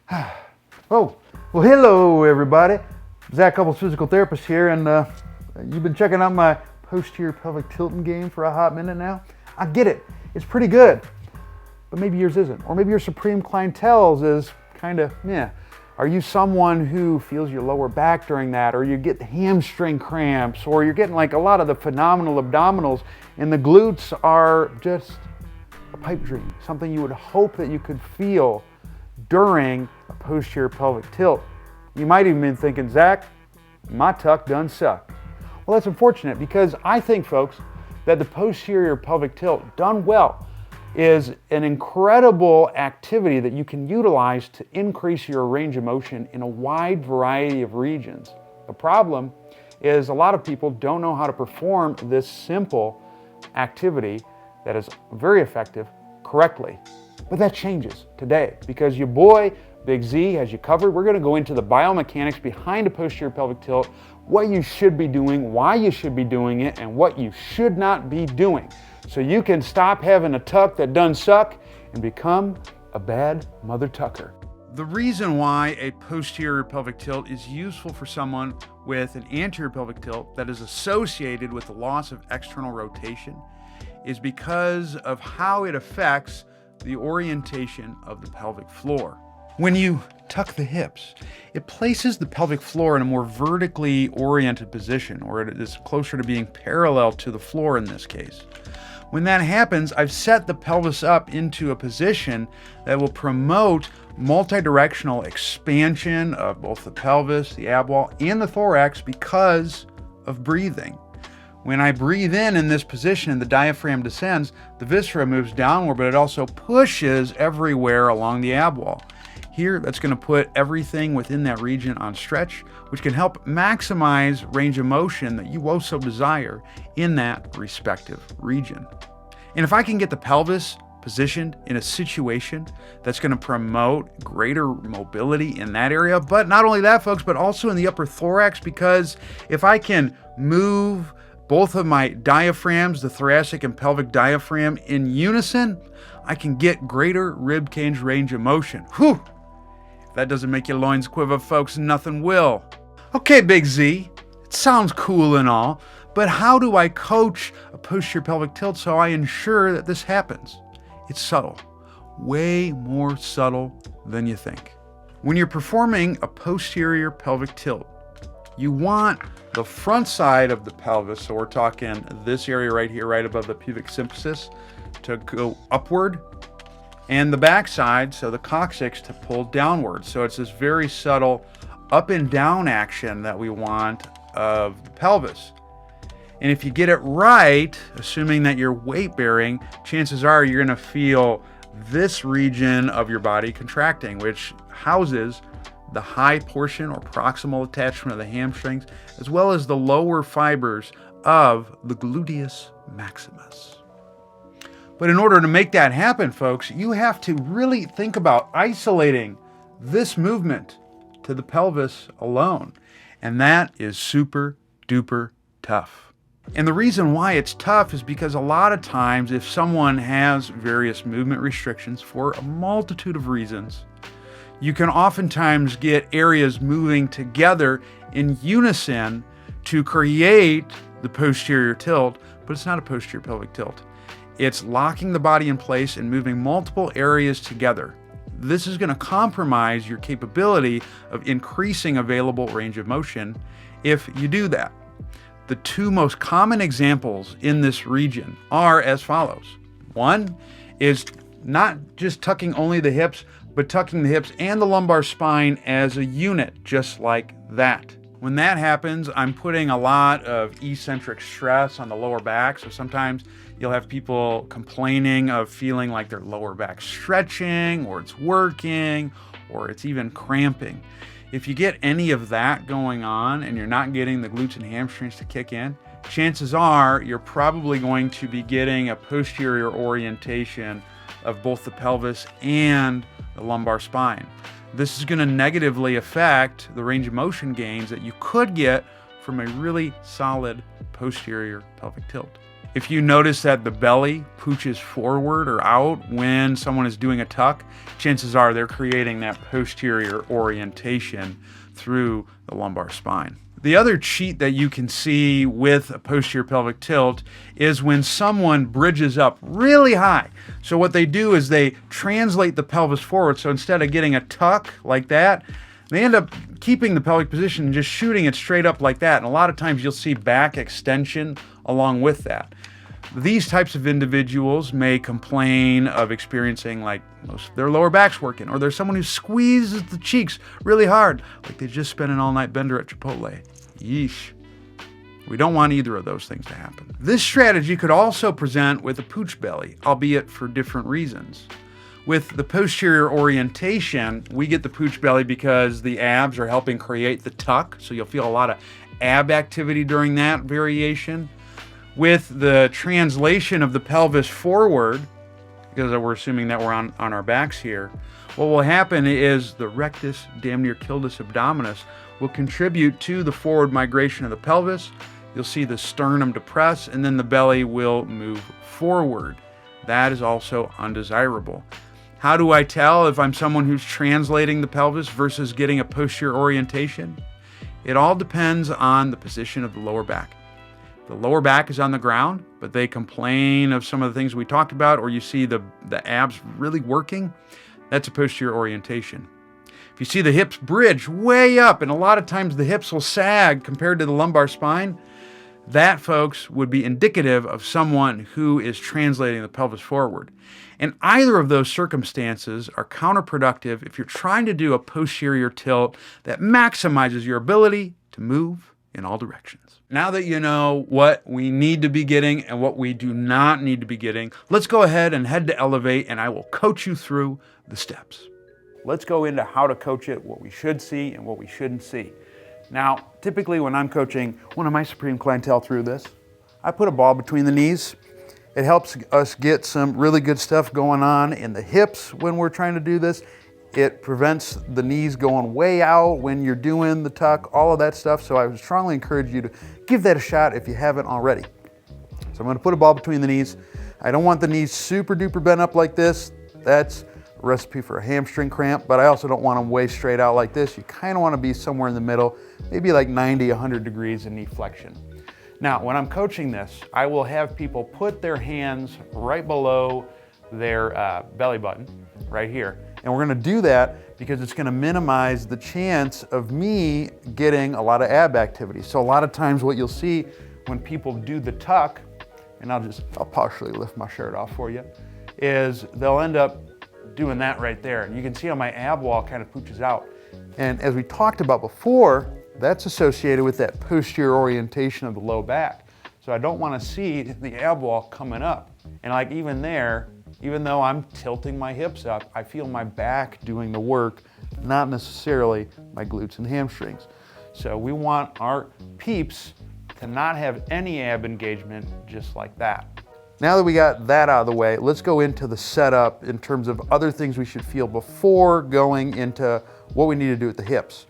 Oh, well, hello everybody. Zach Couples Physical Therapist here, and you've been checking out my posterior pelvic tilting game for a hot minute now. I get it, it's pretty good, but maybe yours isn't, or maybe your supreme clientele's is kind of meh. Are you someone who feels your lower back during that, or you get hamstring cramps, or you're getting like a lot of the phenomenal abdominals, and the glutes are just a pipe dream, something you would hope that you could feel during a posterior pelvic tilt? You might even been thinking, Zach, my tuck done suck. Well, that's unfortunate, because I think, folks, that the posterior pelvic tilt done well is an incredible activity that you can utilize to increase your range of motion in a wide variety of regions. The problem is a lot of people don't know how to perform this simple activity that is very effective correctly. But that changes today, because your boy, Big Z, has you covered. We're gonna go into the biomechanics behind a posterior pelvic tilt, what you should be doing, why you should be doing it, and what you should not be doing, so you can stop having a tuck that done suck and become a bad mother tucker. The reason why a posterior pelvic tilt is useful for someone with an anterior pelvic tilt that is associated with the loss of external rotation is because of how it affects the orientation of the pelvic floor. When you tuck the hips, it places the pelvic floor in a more vertically oriented position, or it is closer to being parallel to the floor in this case. When that happens, I've set the pelvis up into a position that will promote multi-directional expansion of both the pelvis, the ab wall, and the thorax because of breathing. When I breathe in this position and the diaphragm descends, the viscera moves downward, but it also pushes everywhere along the ab wall. Here, that's going to put everything within that region on stretch, which can help maximize range of motion that you also desire in that respective region. And if I can get the pelvis positioned in a situation that's going to promote greater mobility in that area, but not only that, folks, but also in the upper thorax, because if I can move both of my diaphragms, the thoracic and pelvic diaphragm, in unison, I can get greater rib cage range of motion. Whew! If that doesn't make your loins quiver, folks, nothing will. Okay, Big Z, it sounds cool and all, but how do I coach a posterior pelvic tilt so I ensure that this happens? It's subtle, way more subtle than you think. When you're performing a posterior pelvic tilt, you want the front side of the pelvis, so we're talking this area right here, right above the pubic symphysis, to go upward, and the back side, so the coccyx, to pull downward. So it's this very subtle up and down action that we want of the pelvis. And if you get it right, assuming that you're weight bearing, chances are you're gonna feel this region of your body contracting, which houses the high portion or proximal attachment of the hamstrings, as well as the lower fibers of the gluteus maximus. But in order to make that happen, folks, you have to really think about isolating this movement to the pelvis alone. And that is super duper tough. And the reason why it's tough is because a lot of times, if someone has various movement restrictions for a multitude of reasons, you can oftentimes get areas moving together in unison to create the posterior tilt, but it's not a posterior pelvic tilt. It's locking the body in place and moving multiple areas together. This is going to compromise your capability of increasing available range of motion if you do that. The two most common examples in this region are as follows. One is not just tucking only the hips, but tucking the hips and the lumbar spine as a unit, just like that. When that happens, I'm putting a lot of eccentric stress on the lower back, so sometimes you'll have people complaining of feeling like their lower back stretching, or it's working, or it's even cramping. If you get any of that going on and you're not getting the glutes and hamstrings to kick in, chances are you're probably going to be getting a posterior orientation of both the pelvis and the lumbar spine. This is going to negatively affect the range of motion gains that you could get from a really solid posterior pelvic tilt. If you notice that the belly pooches forward or out when someone is doing a tuck, chances are they're creating that posterior orientation through the lumbar spine. The other cheat that you can see with a posterior pelvic tilt is when someone bridges up really high. So what they do is they translate the pelvis forward. So instead of getting a tuck like that, they end up keeping the pelvic position and just shooting it straight up like that. And a lot of times you'll see back extension along with that. These types of individuals may complain of experiencing like most of their lower back's working, or there's someone who squeezes the cheeks really hard, like they just spent an all-night bender at Chipotle. Yeesh. We don't want either of those things to happen. This strategy could also present with a pooch belly, albeit for different reasons. With the posterior orientation, we get the pooch belly because the abs are helping create the tuck, so you'll feel a lot of ab activity during that variation. With the translation of the pelvis forward, because we're assuming that we're on our backs here, what will happen is the rectus, damn near cildus abdominis, will contribute to the forward migration of the pelvis. You'll see the sternum depress, and then the belly will move forward. That is also undesirable. How do I tell if I'm someone who's translating the pelvis versus getting a posterior orientation? It all depends on the position of the lower back. The lower back is on the ground, but they complain of some of the things we talked about, or you see the abs really working, that's a posterior orientation. If you see the hips bridge way up, and a lot of times the hips will sag compared to the lumbar spine, that, folks, would be indicative of someone who is translating the pelvis forward. And either of those circumstances are counterproductive if you're trying to do a posterior tilt that maximizes your ability to move in all directions. Now that you know what we need to be getting and what we do not need to be getting, let's go ahead and head to Elevate, and I will coach you through the steps. Let's go into how to coach it, what we should see and what we shouldn't see. Now, typically when I'm coaching one of my Supreme clientele through this, I put a ball between the knees. It helps us get some really good stuff going on in the hips when we're trying to do this. It prevents the knees going way out when you're doing the tuck, all of that stuff. So I would strongly encourage you to give that a shot if you haven't already. So I'm gonna put a ball between the knees. I don't want the knees super duper bent up like this. That's a recipe for a hamstring cramp, but I also don't want them way straight out like this. You kind of want to be somewhere in the middle, maybe like 90, 100 degrees in knee flexion. Now, when I'm coaching this, I will have people put their hands right below their belly button, right here. And we're going to do that because it's going to minimize the chance of me getting a lot of ab activity. So a lot of times what you'll see when people do the tuck, and I'll partially lift my shirt off for you, is they'll end up doing that right there. And you can see how my ab wall kind of pooches out. And as we talked about before, that's associated with that posterior orientation of the low back. So I don't want to see the ab wall coming up. And like even there, even though I'm tilting my hips up, I feel my back doing the work, not necessarily my glutes and hamstrings. So we want our peeps to not have any ab engagement just like that. Now that we got that out of the way, let's go into the setup in terms of other things we should feel before going into what we need to do with the hips.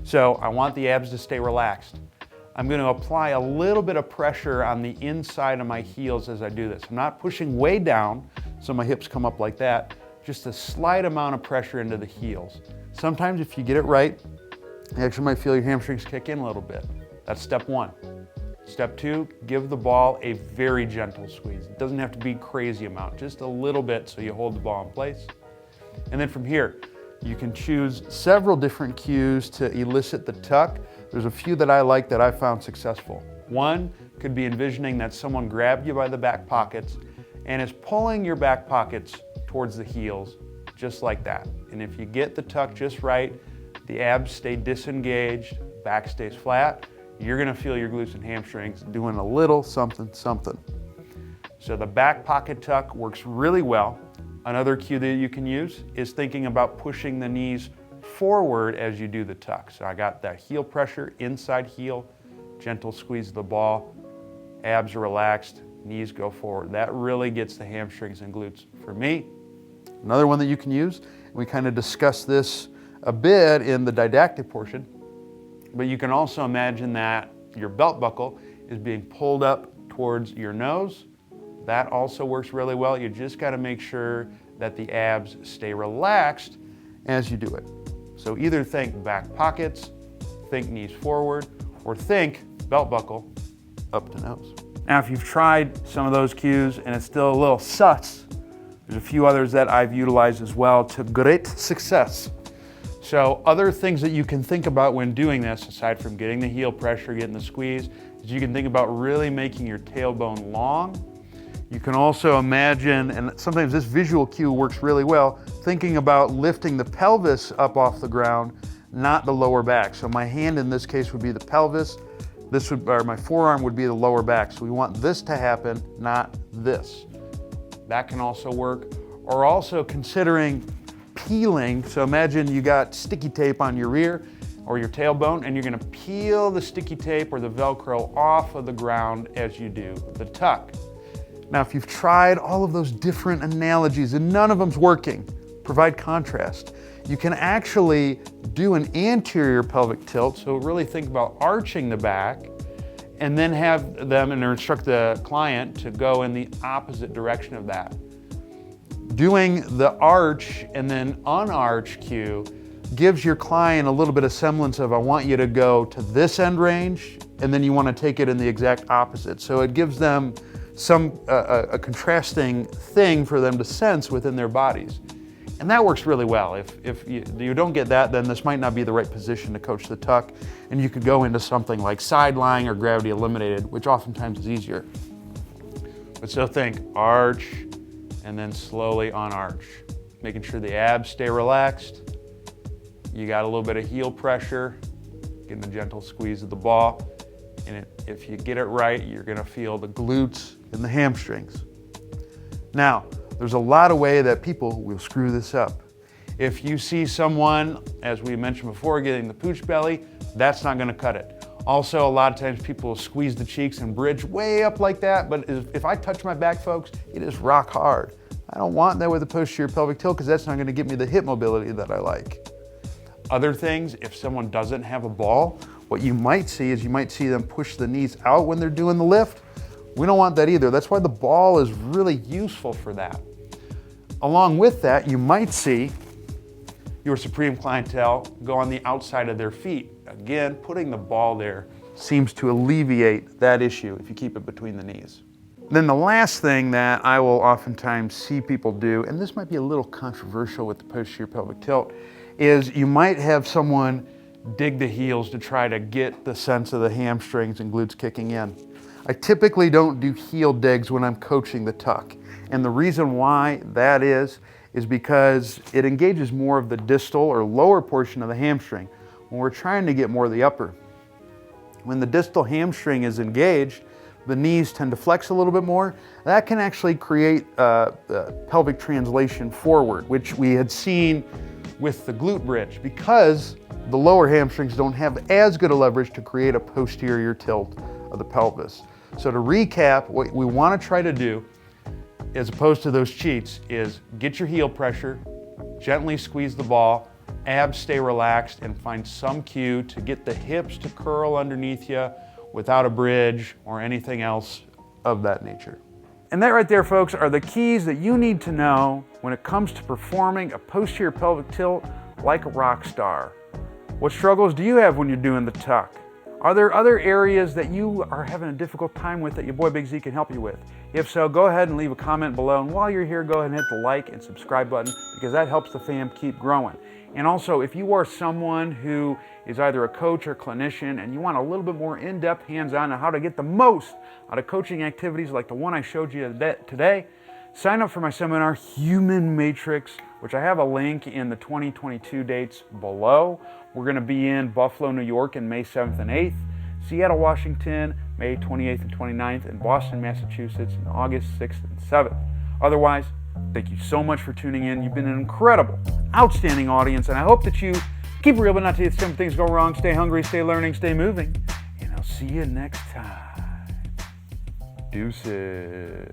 So I want the abs to stay relaxed. I'm going to apply a little bit of pressure on the inside of my heels as I do this. I'm not pushing way down so my hips come up like that, just a slight amount of pressure into the heels. Sometimes if you get it right, you actually might feel your hamstrings kick in a little bit. That's step one. Step two, give the ball a very gentle squeeze. It doesn't have to be crazy amount, just a little bit so you hold the ball in place. And then from here, you can choose several different cues to elicit the tuck. There's a few that I like that I found successful. One could be envisioning that someone grabbed you by the back pockets and is pulling your back pockets towards the heels, just like that. And if you get the tuck just right, the abs stay disengaged, back stays flat, you're gonna feel your glutes and hamstrings doing a little something, something. So the back pocket tuck works really well. Another cue that you can use is thinking about pushing the knees forward as you do the tuck. So I got that heel pressure, inside heel, gentle squeeze of the ball, abs are relaxed, knees go forward. That really gets the hamstrings and glutes for me. Another one that you can use, we kind of discussed this a bit in the didactic portion, but you can also imagine that your belt buckle is being pulled up towards your nose That also works really well. You just got to make sure that the abs stay relaxed as you do it. So either think back pockets, think knees forward, or think belt buckle up to nose. Now, if you've tried some of those cues and it's still a little sus, there's a few others that I've utilized as well to great success. So other things that you can think about when doing this, aside from getting the heel pressure, getting the squeeze, is you can think about really making your tailbone long. You can also imagine, and sometimes this visual cue works really well, thinking about lifting the pelvis up off the ground, not the lower back. So my hand in this case would be the pelvis. Or my forearm would be the lower back. So we want this to happen, not this. That can also work. Or also considering peeling. So imagine you got sticky tape on your rear or your tailbone, and you're gonna peel the sticky tape or the Velcro off of the ground as you do the tuck. Now, if you've tried all of those different analogies and none of them's working, provide contrast. You can actually do an anterior pelvic tilt, so really think about arching the back, and then have them and instruct the client to go in the opposite direction of that. Doing the arch and then unarch cue gives your client a little bit of semblance of, I want you to go to this end range, and then you want to take it in the exact opposite. So it gives them a contrasting thing for them to sense within their bodies. And that works really well. If you don't get that, then this might not be the right position to coach the tuck, and you could go into something like side lying or gravity eliminated, which oftentimes is easier. But still think arch and then slowly unarch, making sure the abs stay relaxed. You got a little bit of heel pressure, getting a gentle squeeze of the ball, and if you get it right, you're gonna feel the glutes and the hamstrings. Now, there's a lot of ways that people will screw this up. If you see someone, as we mentioned before, getting the pooch belly, that's not gonna cut it. Also, a lot of times people will squeeze the cheeks and bridge way up like that, but if I touch my back, folks, it is rock hard. I don't want that with a posterior pelvic tilt because that's not gonna give me the hip mobility that I like. Other things, if someone doesn't have a ball, what you might see is you might see them push the knees out when they're doing the lift. We don't want that either. That's why the ball is really useful for that. Along with that, you might see your supreme clientele go on the outside of their feet. Again, putting the ball there seems to alleviate that issue if you keep it between the knees. Then the last thing that I will oftentimes see people do, and this might be a little controversial with the posterior pelvic tilt, is you might have someone dig the heels to try to get the sense of the hamstrings and glutes kicking in. I typically don't do heel digs when I'm coaching the tuck. And the reason why that is because it engages more of the distal or lower portion of the hamstring when we're trying to get more of the upper. When the distal hamstring is engaged, the knees tend to flex a little bit more. That can actually create pelvic translation forward, which we had seen with the glute bridge, because the lower hamstrings don't have as good a leverage to create a posterior tilt of the pelvis. So to recap, what we want to try to do, as opposed to those cheats, is get your heel pressure, gently squeeze the ball, abs stay relaxed, and find some cue to get the hips to curl underneath you without a bridge or anything else of that nature. And that right there, folks, are the keys that you need to know when it comes to performing a posterior pelvic tilt like a rock star. What struggles do you have when you're doing the tuck? Are there other areas that you are having a difficult time with that your boy Big Z can help you with? If so, go ahead and leave a comment below. And while you're here, go ahead and hit the like and subscribe button, because that helps the fam keep growing. And also, if you are someone who is either a coach or clinician and you want a little bit more in-depth hands-on on how to get the most out of coaching activities like the one I showed you today, sign up for my seminar, Human Matrix, which I have a link in the 2022 dates below. We're going to be in Buffalo, New York in May 7th and 8th, Seattle, Washington, May 28th and 29th, and Boston, Massachusetts, in August 6th and 7th. Otherwise, thank you so much for tuning in. You've been an incredible, outstanding audience, and I hope that you keep it real, but not to the extent things go wrong. Stay hungry, stay learning, stay moving, and I'll see you next time. Deuces.